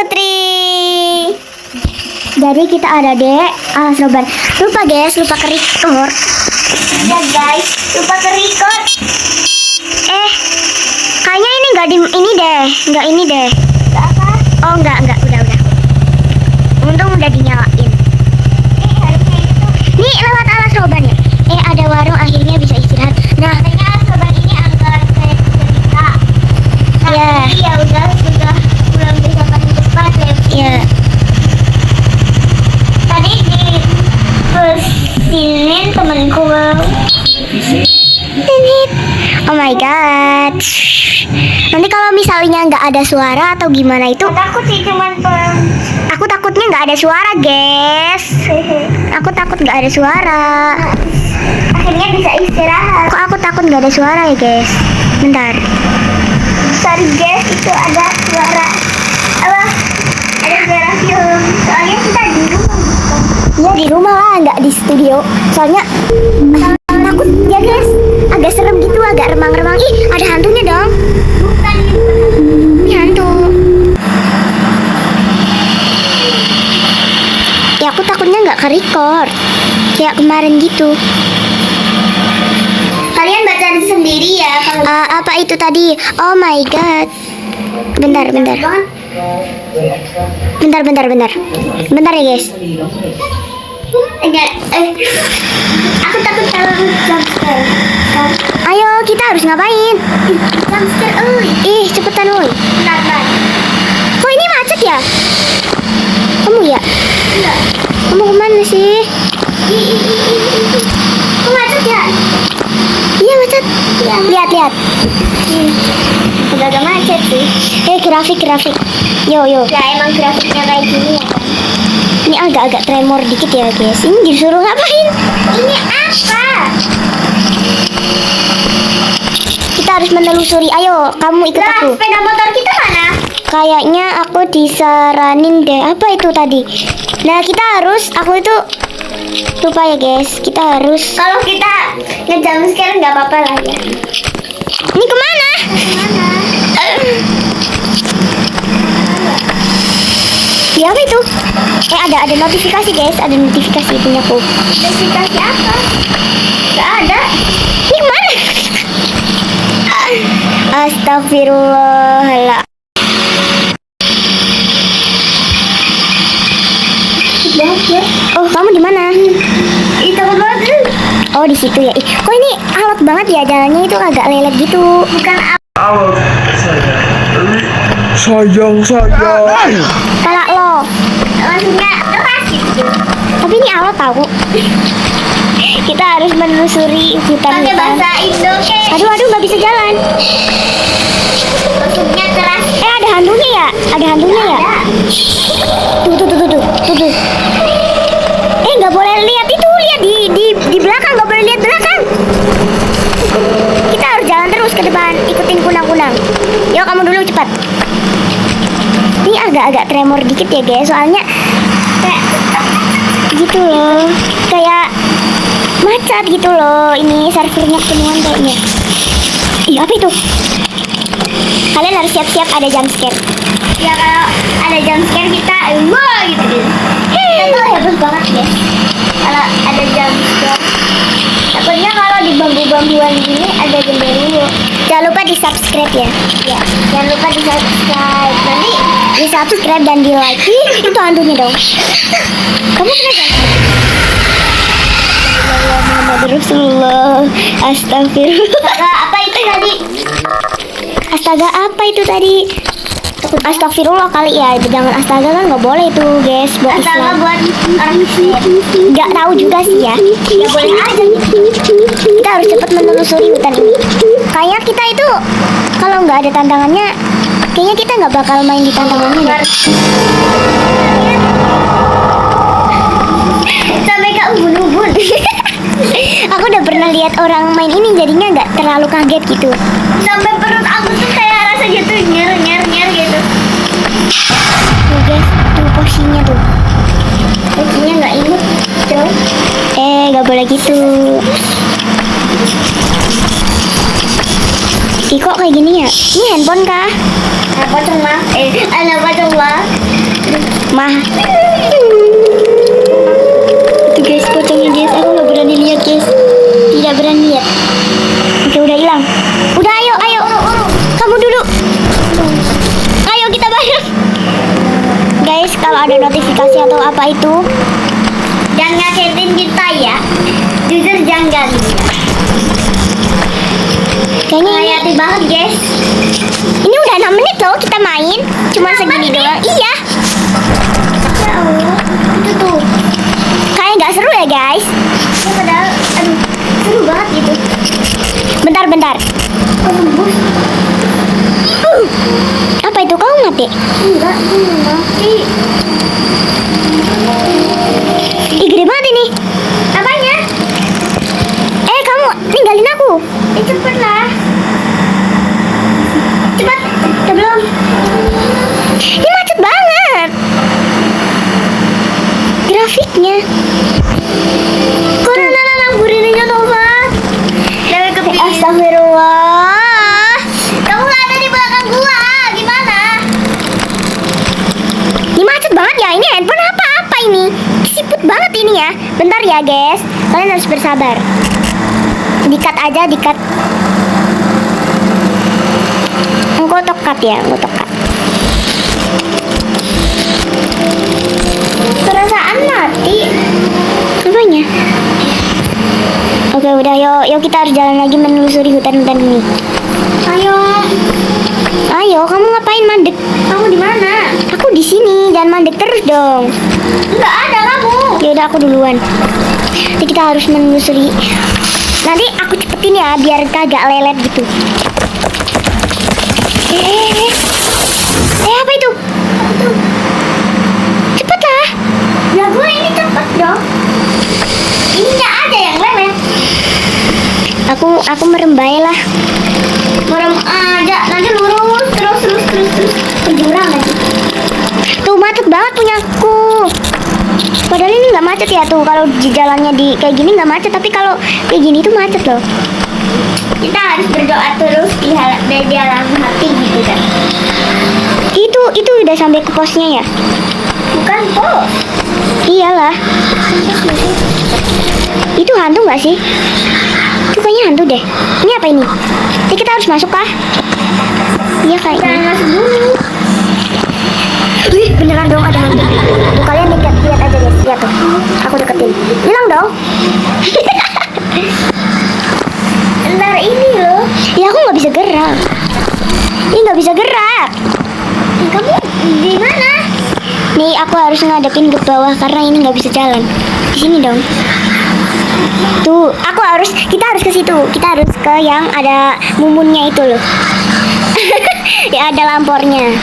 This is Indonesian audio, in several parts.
Putri. Jadi kita ada di alas roban. Lupa guys, lupa ke record. Ya guys, lupa ke record. Kayaknya ini nggak di ini deh. Nggak apa? Oh nggak, udah. Untung udah dinyalain. Harusnya itu. Nih lewat alas roban ya. Ada warung, akhirnya bisa istirahat. Nah, katanya alas roban ini agak kayak cerita. Nah, ya udah belum bisa paling cepat ya. Iya. Tadi di kesinin temanku. Oh my god. Nanti kalau misalnya nggak ada suara atau gimana itu? Takut sih cuman aku takutnya nggak ada suara guys. Aku takut nggak ada suara. Akhirnya bisa istirahat. Kok aku takut nggak ada suara ya guys? Bentar. Sorry guys, itu ada suara. Ada suara film. Soalnya kita di rumah. Iya di rumah lah, nggak di studio. Soalnya takut ya guys. Agak serem gitu, agak remang-remang. Ih, ada hantunya dong. Bukan ini hantu. Ya aku takutnya nggak ke-record kayak kemarin gitu. Kalian baca sendiri ya kalau apa itu tadi? Oh my god. Bentar ya guys. Aku takut kalau jumpscare. Ayo kita harus ngapain? Jumpscare, cepetan uy. Bentar. Kok ini macet ya? Kamu ya? Iya. Kamu kemana sih? Kok macet ya? Iya macet. Lihat. Udah agak macet sih. Grafik. Yo. Ya emang grafiknya kayak gini ya kan. Ini agak-agak tremor dikit ya guys. Ini disuruh ngapain? Ini apa? Kita harus menelusuri. Ayo, kamu ikut aku. Sepeda motor kita mana? Kayaknya aku disaranin deh. Apa itu tadi? Nah, aku itu lupa ya guys. Kita harus. Kalau kita nge-jumpscare nggak apa-apa lah ya. Ini kemana? Ya apa itu? Ada notifikasi guys. Ada notifikasi punyaku. Notifikasi apa? Gak ada. Ini kemana? Astagfirullahaladzim. Oh kamu di mana? Itu banget. Oh di situ ya. Kok ini alot banget ya jalannya, itu agak lelet gitu. Bukan alot. Sayang. Kalau lo langsungnya keras gitu. Tapi ini alot tahu. Kita harus menelusuri hutan. Pakai bahasa Indo ke. Aduh nggak bisa jalan. Langsungnya keras. Ada hantunya ya? Tuh. Nggak boleh lihat itu, lihat di belakang, nggak boleh lihat belakang. Kita harus jalan terus ke depan, ikutin kunang-kunang. Yuk kamu dulu cepat. Ini agak-agak tremor dikit ya guys, soalnya kayak gitu loh, kayak macet gitu loh. Ini servernya penuhan kayaknya. Apa itu? Kalian harus siap-siap ada jumpscare. Ya kalau ada jumpscare kita wah gitu deh. Kita tuh hebat banget guys kalau ada jumpscare. Takutnya kalau di bambu-bambuan gini ada genderuwo. Jangan lupa di subscribe ya. Jangan lupa di subscribe. Nanti di subscribe dan di like. Itu hantunya dong. Kamu kenapa? Muhammad Rasulullah. Astagfirullah. Apa itu tadi? Astaga apa itu tadi? Astagfirullah kali ya. Jangan astaga kan nggak boleh itu guys. Buat astaga Islam. Buat orang Muslim. Nggak tahu juga sih ya. Ya boleh aja. Kita harus cepat menelusuri hutan ini. Kayaknya kita itu kalau nggak ada tantangannya, kayaknya kita nggak bakal main di tantangannya. Sampai ke ubun-ubun. Aku udah pernah lihat orang main ini, jadinya nggak terlalu kaget gitu. Sampai perut aku tuh kayak rasanya tuh nyer gitu. Tuh guys, tuh posisinya tuh. Posisinya nggak imut, coy. Nggak boleh gitu. Kok kayak gini ya? Ini handphone kah? Apa cuma? Apa cuma? Mah. Itu guys, pocongnya guys. Aku nggak berani lihat guys. Tidak berani lihat. Oke, udah hilang. Udah, ayo, ayo. Kamu dulu. Ayo kita bareng. Guys, kalau ada notifikasi atau apa itu, jangan ngagetin kita ya. Jujur jangan ganggu. Kayaknya ini banget guys. Ini udah 6 menit loh kita main. Cuma segini doang. Iya. Ya Allah. Itu tuh. Kayak nggak seru ya guys. Ya padahal, aduh, seru banget gitu. Bentar, bentar. Apa itu, kau mati? Enggak, mati. Ih, gede banget ini. Apanya? Kamu ninggalin aku. Cepet lah. Cepat. Belum. Ini macet banget. Grafiknya. Corona burinnya Nova. Astagfirullah. Kamu nggak ada di belakang gua. Gimana? Ini macet banget ya. Ini handphone apa ini? Siput banget ini ya. Bentar ya guys. Kalian harus bersabar. Dikat aja, dikat. Engkau tokat ya, engkau tokat. Perasaan mati. Apanya? Oke, udah, yuk kita harus jalan lagi menelusuri hutan-hutan ini. Ayo. Ayo, kamu ngapain mandek? Kamu di mana? Aku di sini, jangan mandek terus dong. Enggak ada kamu. Ya udah, aku duluan. Jadi kita harus menelusuri. Nanti aku cepetin ya, biar kagak lelet gitu. Apa itu? Cepetlah. Ya gue ini cepet dong. Ini nggak ada yang lelet. Aku merembai lah. Merem aja, nanti lurus terus ke jurang nanti. Tuh macet banget punyaku. Padahal ini nggak macet ya tuh, kalau di jalannya di kayak gini nggak macet, tapi kalau kayak gini tuh macet loh. Kita harus berdoa terus di dalam hati gitu kan. Itu udah sampai ke posnya ya? Bukan pos. Iyalah. Itu hantu nggak sih? Itu kayaknya hantu deh. Ini apa ini? Jadi kita harus masuk kah? Iya kayaknya. Jangan masuk dulu. Wih, beneran dong ada hantu. Tuh kalian lihat aja guys, lihat tuh. Aku deketin. Hilang dong. Ntar ini loh. Ya aku nggak bisa gerak. Ini nggak bisa gerak. Kamu di mana? Nih aku harus ngadepin ke bawah karena ini nggak bisa jalan. Di sini dong. Tuh, kita harus ke situ. Kita harus ke yang ada mumunnya itu loh. Ya ada lampornya,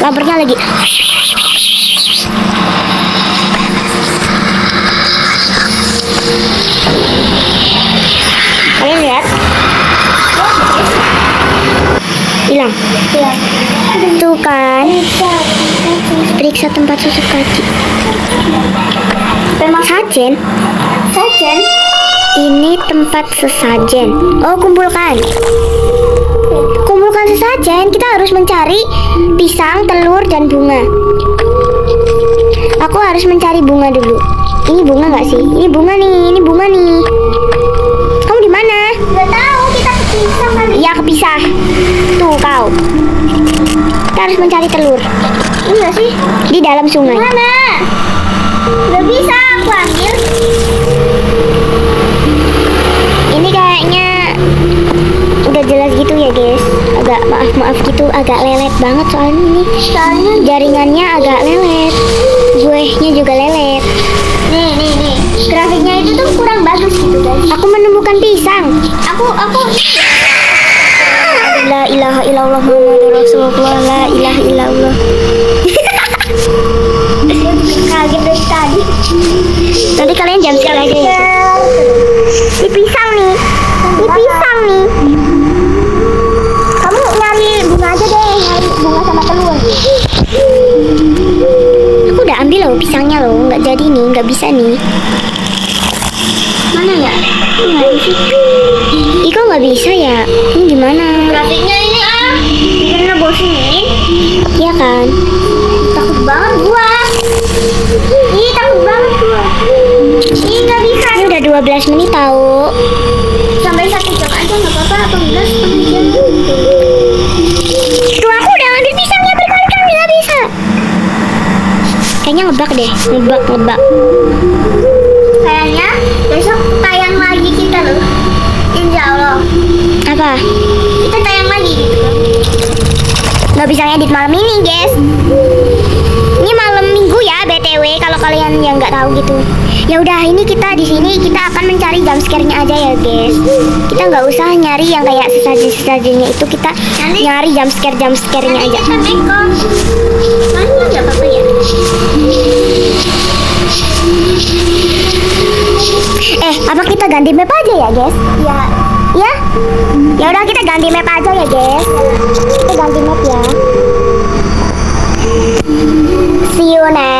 lampornya lagi. Kalian lihat? Hilang. Tuh kan. Periksa tempat susuk kaki. Sajen. Ini tempat sesajen. Oh, kumpulkan sesajen. Kita harus mencari pisang, telur, dan bunga. Aku harus mencari bunga dulu. Ini bunga nggak sih? Ini bunga nih. Kamu di mana? Nggak tahu. Kita kepisah kan? Iya, kepisah. Tuh kau. Kita harus mencari telur. Ini nggak sih? Di dalam sungai. Mana? Nggak bisa aku ambil. Ini kayaknya udah jelas gitu ya guys. Agak maaf gitu, agak lelet banget soalnya ini. Soalnya jaringannya agak lelet. Guenya juga lelet. Nih. Grafiknya itu tuh kurang bagus gitu guys. Aku menemukan pisang. Aku La ilaha illallah Muhammadur Rasulullah. La ilaha illallah. Kaget dari tadi. Nanti kalian jam sekali aja ya. Ini pisang nih. Kamu nyari bunga aja deh. Nyari bunga sama telur. Aku udah ambil loh pisangnya loh. Nggak jadi nih, nggak bisa nih. Mana ya? Ih, kok nggak bisa ya? Ini gimana? Grafiknya ini karena bosenin. Iya kan? banget gua. Ih, takut banget gua. Ih, nggak bisa. Ini udah 12 menit tahu. Sampai 1 jam aja nggak apa-apa. Atau enggak setengah jam. Tuh aku udah ngambil pisangnya berkali-kali nggak bisa. Kayaknya ngebug deh, ngebug. Kayaknya besok tayang lagi kita loh. Insya Allah. Apa? Kita tayang lagi gitu. Nggak bisa ngedit malam ini, guys. Ini malam minggu ya, BTW. Kalau kalian yang nggak tahu gitu. Ya udah, ini kita di sini kita akan mencari jumpscare-nya aja ya, guys. Kita nggak usah nyari yang kayak sesajen-sesajennya itu. Kita nyari jumpscare-nya aja. Nanti nggak apa-apa ya. Apa kita ganti map aja ya, guys? Ya. Ya udah kita ganti map aja ya, guys. Kita ganti map ya. See you next.